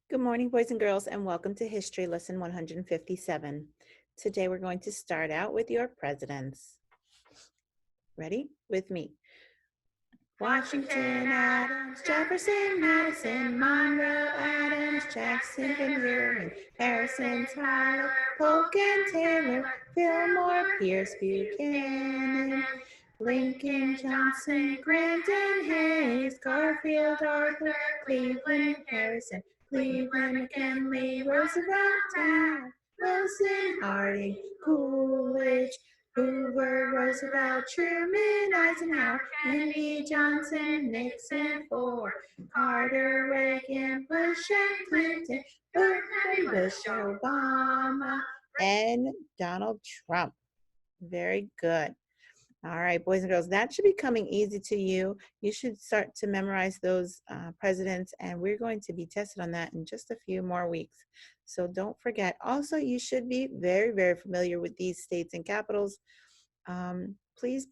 Good morning, boys and girls, and welcome to History Lesson 157. Today we're going to start out with your presidents. Ready? With me. Washington, Adams, Jefferson, Madison, Monroe, Adams, Jackson, Van Buren, Harrison, Tyler, Polk and Taylor, Fillmore, Pierce, Buchanan, Lincoln, Johnson, Grant and Hayes, Garfield, Arthur, Cleveland, Harrison, Cleveland, McKinley, Roosevelt, Taft, Wilson, Harding, Coolidge, Hoover, Roosevelt, Truman, Eisenhower, Kennedy, Johnson, Nixon, Ford, Carter, Reagan, Bush, and Clinton, Bush, Obama, and Donald Trump. Very good. All right, boys and girls, that should be coming easy to you. You should start to memorize those presidents, and we're going to be tested on that in just a few more weeks. So don't forget. Also, you should be very, very familiar with these states and capitals. Please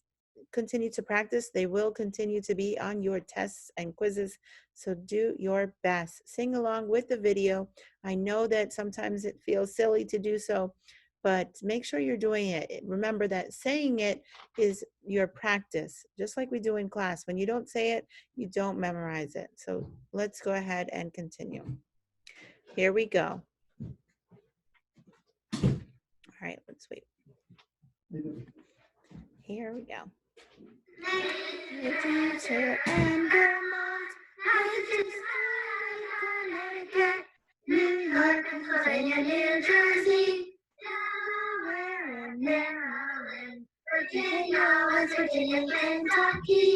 continue to practice. They will continue to be on your tests and quizzes. So do your best. Sing along with the video. I know that sometimes it feels silly to do so, but make sure you're doing it. Remember that saying it is your practice, just like we do in class. When you don't say it, you don't memorize it. So let's go ahead and continue. Here we go. All right, let's wait. Here we go. New Hampshire and Vermont, Massachusetts, Connecticut, New York, Pennsylvania, New Jersey, Delaware and Maryland, Virginia, West Virginia, Kentucky,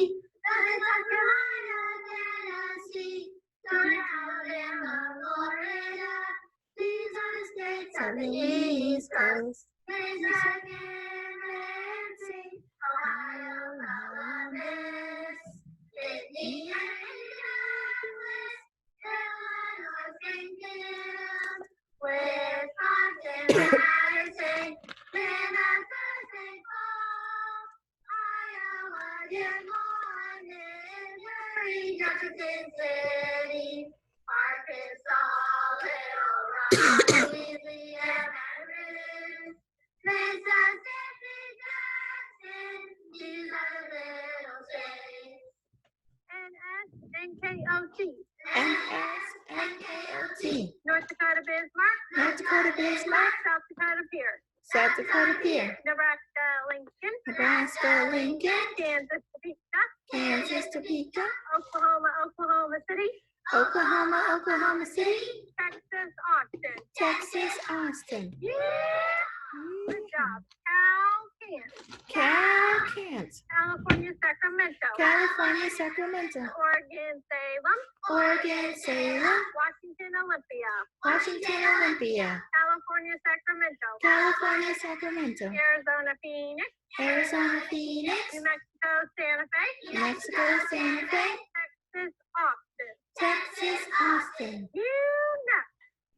North Carolina, Tennessee, Georgia, Alabama, Florida. These are the states on the East Coast. Ohio, Columbus, Sydney, Indianapolis, Illinois, Springfield, Wisconsin, Madison, Minnesota, St. Paul, Iowa, Des Moines, Missouri, Jefferson City, Arkansas, Little Rock, Louisiana, Mississippi, Jackson, these are the little states. NS-NKOT. NS-NKOT. North Dakota, Bismarck. North Dakota, Bismarck. South Dakota, Pierce. South Dakota, Pierce. Nebraska, Lincoln. Nebraska, Lincoln. Kansas, Topeka. Kansas, Topeka. Oklahoma, Oklahoma City. Oklahoma, Oklahoma City. Texas, Austin. Texas, Austin. Yeah. Good job. Cal-Kent. California, Sacramento. California, Sacramento. Oregon, Salem. Oregon, Salem. Washington, Olympia. Washington, Olympia. California, Sacramento. California, Sacramento. Arizona, Phoenix. Arizona, Phoenix. New Mexico, Santa Fe. New Mexico, Santa Fe. Texas, Austin. Texas, Austin.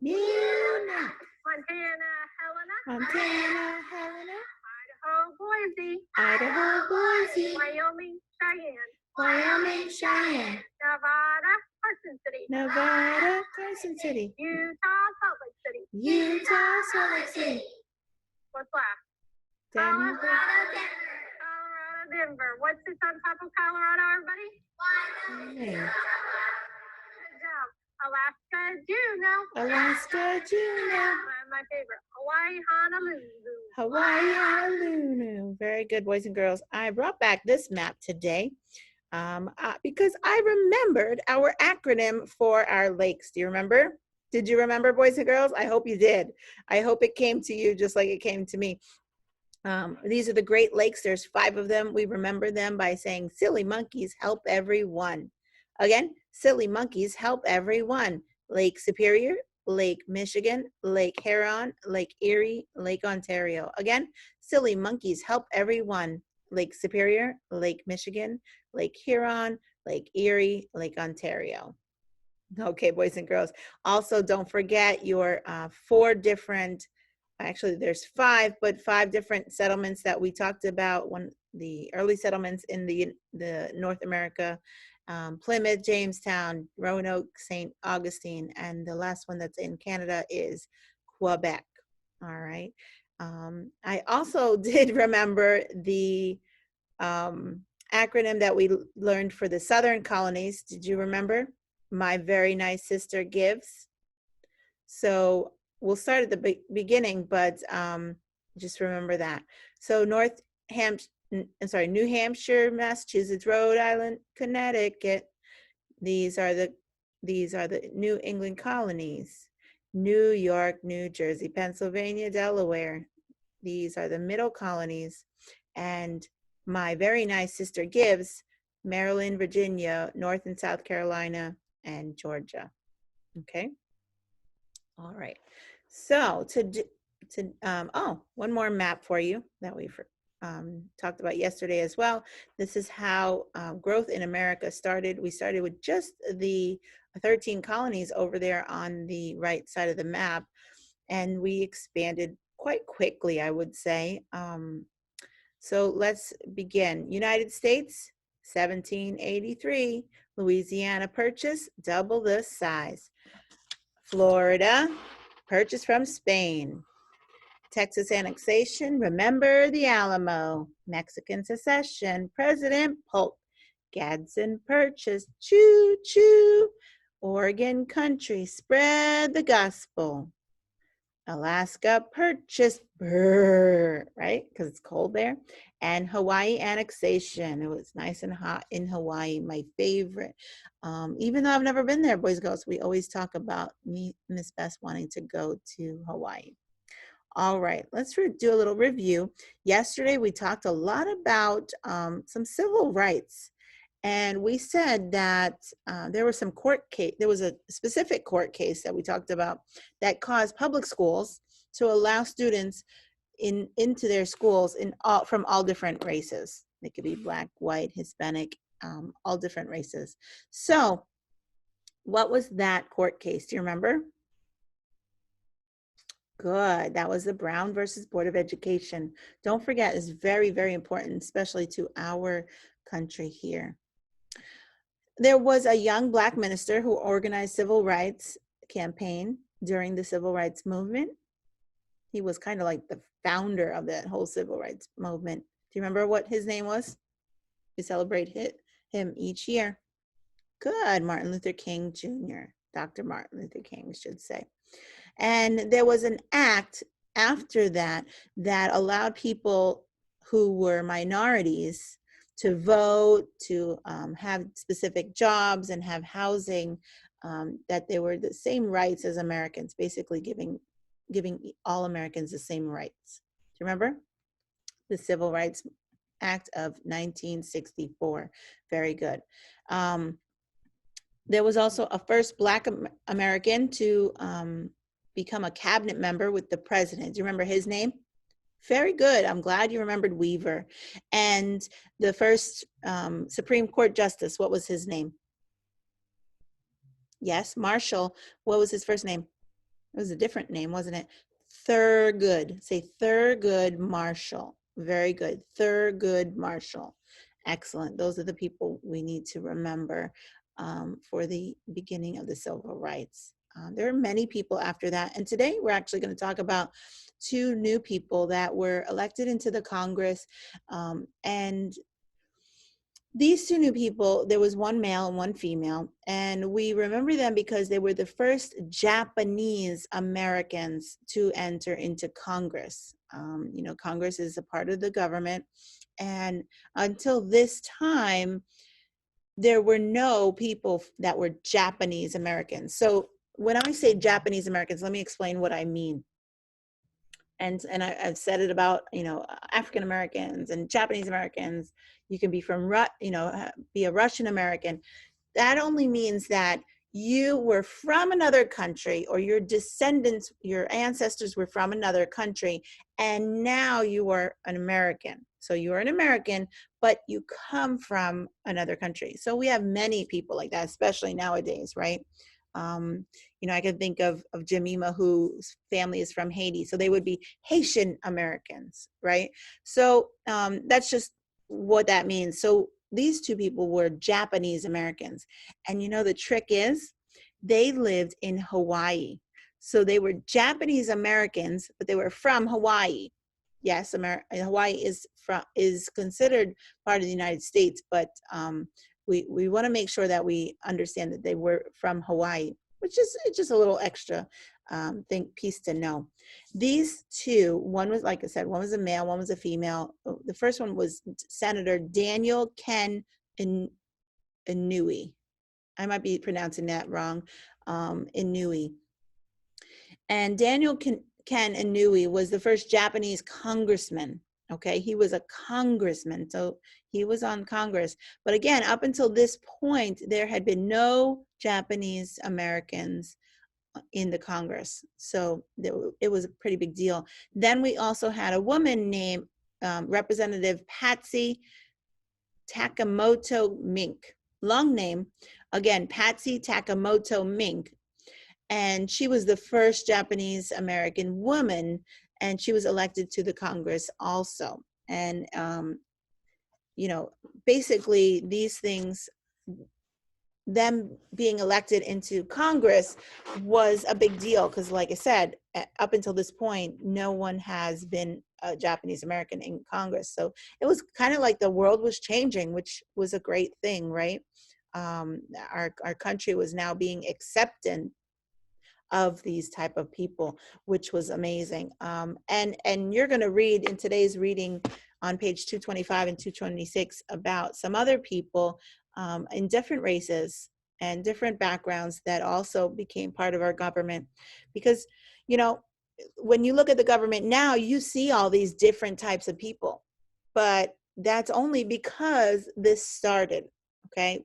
Union. Montana, Helena. Montana, Helena. Idaho, Boise. Idaho, Boise. Wyoming, Cheyenne. Wyoming, Cheyenne. Nevada, Carson City. Nevada, Carson City. Utah, Salt Lake City. Utah, Salt Lake City. What's last? Denver. Colorado, Denver. What's this on top of Colorado, everybody? Wyoming. Good job. Alaska, Juneau. Alaska, Juneau. My favorite, Hawaii, Honolulu. Hawaii, Honolulu. Very good, boys and girls. I brought back this map today because I remembered our acronym for our lakes. Do you remember? Did you remember, boys and girls? I hope you did. I hope it came to you just like it came to me. These are the Great Lakes. There's 5 of them. We remember them by saying, silly monkeys help everyone. Again, silly monkeys help everyone. Lake Superior, Lake Michigan, Lake Huron, Lake Erie, Lake Ontario. Again, silly monkeys help everyone. Lake Superior, Lake Michigan, Lake Huron, Lake Erie, Lake Ontario. Okay, boys and girls. Also, don't forget your 4 different, actually there's 5, but 5 different settlements that we talked about. The early settlements in the North America Plymouth, Jamestown, Roanoke, St. Augustine, and the last one that's in Canada is Quebec. All right. I also did remember the acronym that we learned for the Southern colonies. Did you remember? My very nice sister gives. So we'll start at the beginning, but just remember that. So New Hampshire, Massachusetts, Rhode Island, Connecticut. These are the New England colonies. New York, New Jersey, Pennsylvania, Delaware. These are the middle colonies. And my very nice sister gives Maryland, Virginia, North and South Carolina, and Georgia. Okay. All right. So one more map for you that we talked about yesterday as well. This is how growth in America started. We started with just the 13 colonies over there on the right side of the map, and we expanded quite quickly, I would say. So let's begin. United States, 1783. Louisiana Purchase, double the size. Florida, purchase from Spain. Texas annexation, remember the Alamo. Mexican secession, President Polk. Gadsden Purchase, choo choo. Oregon country, spread the gospel. Alaska Purchase, brr, right? Because it's cold there. And Hawaii annexation. It was nice and hot in Hawaii, my favorite. Even though I've never been there, boys and girls, we always talk about me, Miss Bess, wanting to go to Hawaii. All right, let's do a little review. Yesterday, we talked a lot about some civil rights. And we said that there was some there was a specific court case that we talked about that caused public schools to allow students into their schools from all different races. They could be Black, white, Hispanic, all different races. So what was that court case? Do you remember? Good. That was the Brown versus Board of Education. Don't forget, it's very, very important, especially to our country here. There was a young Black minister who organized civil rights campaign during the civil rights movement. He was kind of like the founder of that whole civil rights movement. Do you remember what his name was? We celebrate him each year. Good. Martin Luther King Jr. Dr. Martin Luther King, we should say. And there was an act after that that allowed people who were minorities to vote, to have specific jobs and have housing, that they were the same rights as Americans, basically giving all Americans the same rights. Do you remember? The Civil Rights Act of 1964. Very good. There was also a first Black American to become a cabinet member with the president. Do you remember his name? Very good. I'm glad you remembered Weaver. And the first Supreme Court Justice, what was his name? Yes, Marshall. What was his first name? It was a different name, wasn't it? Thurgood. Say Thurgood Marshall. Very good. Thurgood Marshall. Excellent. Those are the people we need to remember for the beginning of the civil rights. There are many people after that. And today we're actually going to talk about two new people that were elected into the Congress. And these two new people, there was one male and one female, and we remember them because they were the first Japanese Americans to enter into Congress. You know, Congress is a part of the government, and until this time, there were no people that were Japanese Americans. So when I say Japanese Americans, let me explain what I mean. And I've said it about, you know, African Americans and Japanese Americans. You can be from, you know, be a Russian American. That only means that you were from another country, or your descendants, your ancestors were from another country, and now you are an American. So you are an American, but you come from another country. So we have many people like that, especially nowadays, right? You know, I can think of Jemima, whose family is from Haiti. So they would be Haitian Americans, right? So that's just what that means. So these two people were Japanese Americans. And you know, the trick is they lived in Hawaii. So they were Japanese Americans, but they were from Hawaii. Yes, Hawaii is considered part of the United States, but we want to make sure that we understand that they were from Hawaii, which is just a little extra piece to know. These two, one was, like I said, one was a male, one was a female. The first one was Senator Daniel Ken Inouye. I might be pronouncing that wrong. Inouye. And Daniel Ken Inouye was the first Japanese congressman. Okay, he was a congressman, so he was on Congress. But again, up until this point, there had been no Japanese Americans in the Congress. So it was a pretty big deal. Then we also had a woman named Representative Patsy Takamoto Mink. Long name, again, Patsy Takamoto Mink. And she was the first Japanese American woman, and she was elected to the Congress also. And, you know, basically these things, them being elected into Congress was a big deal because, like I said, up until this point, no one has been a Japanese American in Congress. So it was kind of like the world was changing, which was a great thing, right? Our country was now being accepted of these type of people, which was amazing. And you're going to read in today's reading on page 225 and 226 about some other people in different races and different backgrounds that also became part of our government. Because, you know, when you look at the government now, you see all these different types of people, but that's only because this started. Okay,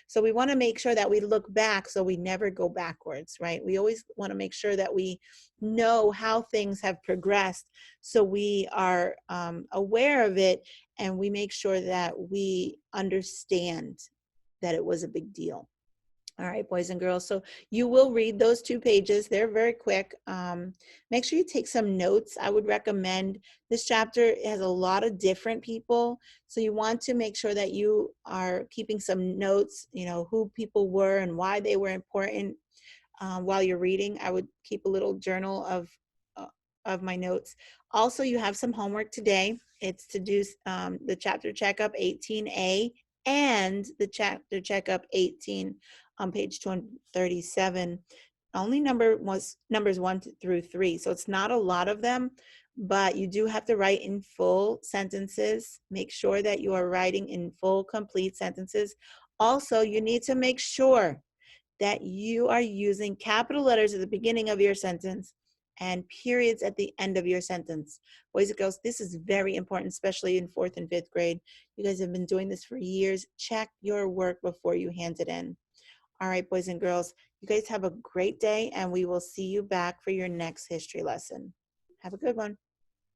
so we want to make sure that we look back so we never go backwards, right? We always want to make sure that we know how things have progressed so we are aware of it, and we make sure that we understand that it was a big deal. All right, boys and girls. So you will read those 2 pages. They're very quick. Make sure you take some notes. I would recommend this chapter. It has a lot of different people. So you want to make sure that you are keeping some notes, you know, who people were and why they were important while you're reading. I would keep a little journal of my notes. Also, you have some homework today. It's to do the chapter checkup 18A and the chapter checkup 18 on page 237. Only numbers 1 through 3. So it's not a lot of them, but you do have to write in full sentences. Make sure that you are writing in full, complete sentences. Also, you need to make sure that you are using capital letters at the beginning of your sentence and periods at the end of your sentence. Boys and girls, this is very important, especially in 4th and 5th grade. You guys have been doing this for years. Check your work before you hand it in. All right, boys and girls, you guys have a great day, and we will see you back for your next history lesson. Have a good one.